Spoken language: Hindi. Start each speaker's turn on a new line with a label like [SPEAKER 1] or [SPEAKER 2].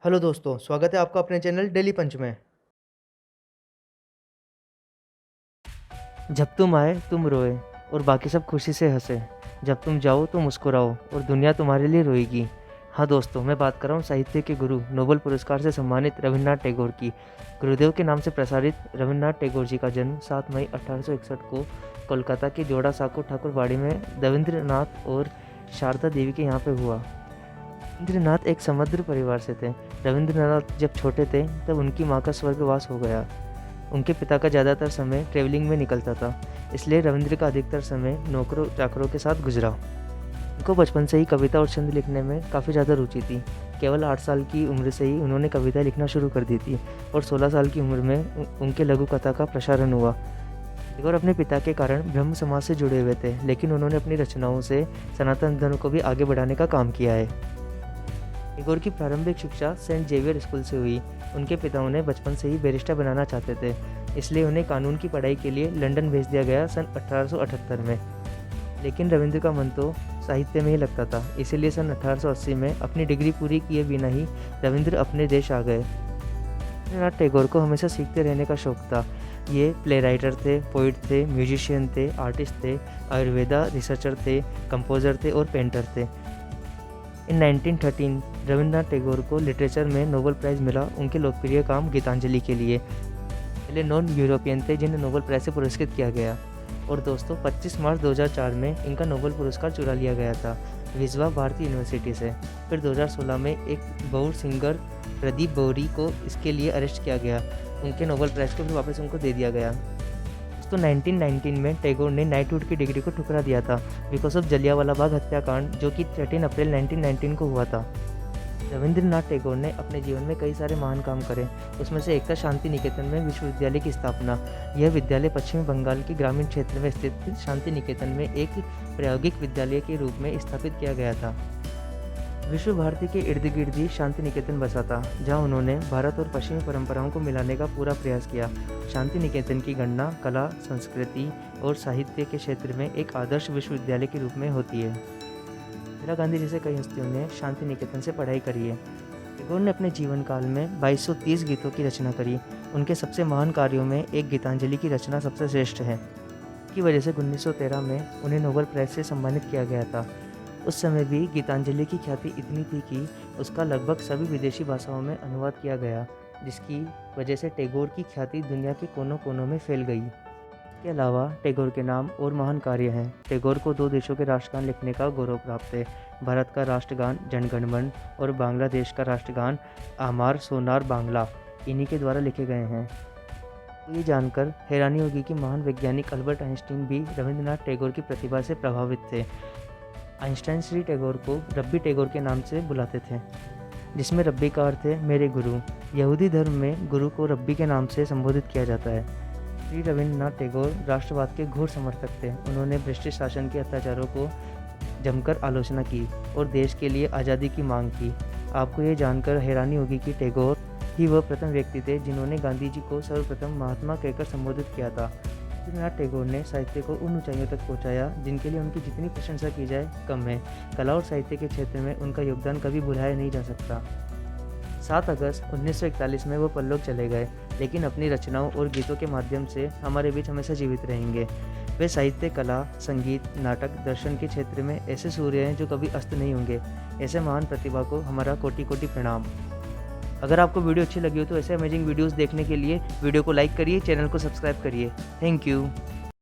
[SPEAKER 1] हेलो दोस्तों, स्वागत है आपका अपने चैनल डेली पंच में।
[SPEAKER 2] जब तुम आए तुम रोए और बाकी सब खुशी से हंसे। जब तुम जाओ तो मुस्कुराओ और दुनिया तुम्हारे लिए रोएगी। हाँ दोस्तों, मैं बात कर रहा हूँ साहित्य के गुरु, नोबेल पुरस्कार से सम्मानित रविन्द्रनाथ टैगोर की। गुरुदेव के नाम से प्रसारित रविन्द्रनाथ टैगोर जी का जन्म 7 मई 1861 को कोलकाता के जोड़ा साको ठाकुरबाड़ी में रविंद्रनाथ और शारदा देवी के यहाँ पे हुआ। रविंद्रनाथ एक समृद्ध परिवार से थे। रविंद्रनाथ जब छोटे थे तब उनकी माँ का स्वर्गवास हो गया। उनके पिता का ज़्यादातर समय ट्रेवलिंग में निकलता था, इसलिए रविंद्र का अधिकतर समय नौकरों चाकरों के साथ गुजरा। उनको बचपन से ही कविता और छंद लिखने में काफ़ी ज़्यादा रुचि थी। केवल 8 साल की उम्र से ही उन्होंने कविता लिखना शुरू कर दी थी और 16 साल की उम्र में उनके लघु कथा का प्रसारण हुआ। टैगोर अपने पिता के कारण ब्रह्म समाज से जुड़े हुए थे, लेकिन उन्होंने अपनी रचनाओं से सनातन धर्म को भी आगे बढ़ाने का काम किया है। टैगोर की प्रारंभिक शिक्षा सेंट जेवियर स्कूल से हुई। उनके पिता उन्हें बचपन से ही बैरिस्टर बनाना चाहते थे, इसलिए उन्हें कानून की पढ़ाई के लिए लंदन भेज दिया गया सन 1878 में। लेकिन रविंद्र का मन तो साहित्य में ही लगता था, इसीलिए सन 1880 में अपनी डिग्री पूरी किए बिना ही रविंद्र अपने देश आ गए। रविंद्रनाथ टैगोर को हमेशा सीखते रहने का शौक था। ये प्ले राइटर थे, पोइट थे, म्यूजिशियन थे, आर्टिस्ट थे, आयुर्वेदा रिसर्चर थे, कंपोजर थे और पेंटर थे। इन 1913 रविंद्रनाथ टैगोर को लिटरेचर में नोबेल प्राइज़ मिला उनके लोकप्रिय काम गीतांजलि के लिए। पहले नॉन यूरोपियन थे जिन्हें नोबेल प्राइज़ से पुरस्कृत किया गया। और दोस्तों 25 मार्च 2004 में इनका नोबेल पुरस्कार चुरा लिया गया था विश्वा भारती यूनिवर्सिटी से। फिर 2016 में एक बॉलीवुड सिंगर प्रदीप बोरी को इसके लिए अरेस्ट किया गया। उनके नोबेल प्राइज़ को फिर वापस उनको दे दिया गया। तो 1919 में टैगोर ने नाइटहुड की डिग्री को ठुकरा दिया था बिकॉज ऑफ जलियांवाला बाग हत्याकांड, जो कि 13 अप्रैल 1919 को हुआ था। रविंद्रनाथ टैगोर ने अपने जीवन में कई सारे महान काम करे। उसमें से एक था शांति निकेतन में विश्वविद्यालय की स्थापना। यह विद्यालय पश्चिमी बंगाल के ग्रामीण क्षेत्र में स्थित शांति निकेतन में एक प्रायोगिक विद्यालय के रूप में स्थापित किया गया था। विश्व भारती के इर्द गिर्द ही शांति निकेतन बसा था, जहां उन्होंने भारत और पश्चिमी परंपराओं को मिलाने का पूरा प्रयास किया। शांति निकेतन की गणना कला, संस्कृति और साहित्य के क्षेत्र में एक आदर्श विश्वविद्यालय के रूप में होती है। इंदिरा गांधी जैसे कई हस्तियों ने शांति निकेतन से पढ़ाई करी है। टैगोर ने अपने जीवन काल में 2230 गीतों की रचना करी। उनके सबसे महान कार्यों में एक गीतांजलि की रचना सबसे श्रेष्ठ है। की वजह से 1913 में उन्हें नोबेल प्राइज़ से सम्मानित किया गया था। उस समय भी गीतांजलि की ख्याति इतनी थी कि उसका लगभग सभी विदेशी भाषाओं में अनुवाद किया गया, जिसकी वजह से टैगोर की ख्याति दुनिया के कोनों कोनों में फैल गई। इसके अलावा टैगोर के नाम और महान कार्य हैं। टैगोर को 2 देशों के राष्ट्रगान लिखने का गौरव प्राप्त है। भारत का राष्ट्रगान जन गण मन और बांग्लादेश का राष्ट्रगान आमार सोनार बांग्ला इन्हीं के द्वारा लिखे गए हैं। तो ये जानकर हैरानी होगी कि महान वैज्ञानिक अल्बर्ट आइंस्टीन भी रविंद्रनाथ टैगोर की प्रतिभा से प्रभावित थे। आइंस्टाइन श्री टैगोर को रब्बी टैगोर के नाम से बुलाते थे, जिसमें रब्बी का अर्थ है मेरे गुरु। यहूदी धर्म में गुरु को रब्बी के नाम से संबोधित किया जाता है। श्री रविंद्रनाथ टैगोर राष्ट्रवाद के घोर समर्थक थे। उन्होंने ब्रिटिश शासन के अत्याचारों को जमकर आलोचना की और देश के लिए आज़ादी की मांग की। आपको ये जानकर हैरानी होगी कि टैगोर ही वह प्रथम व्यक्ति थे जिन्होंने गांधी जी को सर्वप्रथम महात्मा कहकर संबोधित किया था। रविंद्रनाथ टैगोर ने साहित्य को उन ऊंचाइयों तक पहुंचाया जिनके लिए उनकी जितनी प्रशंसा की जाए कम है। कला और साहित्य के क्षेत्र में उनका योगदान कभी भुलाया नहीं जा सकता। 7 अगस्त 1941 में वो परलोक चले गए, लेकिन अपनी रचनाओं और गीतों के माध्यम से हमारे बीच हमेशा जीवित रहेंगे। वे साहित्य, कला, संगीत, नाटक, दर्शन के क्षेत्र में ऐसे सूर्य हैं जो कभी अस्त नहीं होंगे। ऐसे महान प्रतिभा को हमारा कोटि कोटि प्रणाम। अगर आपको वीडियो अच्छी लगी हो तो ऐसे अमेजिंग वीडियोस देखने के लिए वीडियो को लाइक करिए, चैनल को सब्सक्राइब करिए। Thank you.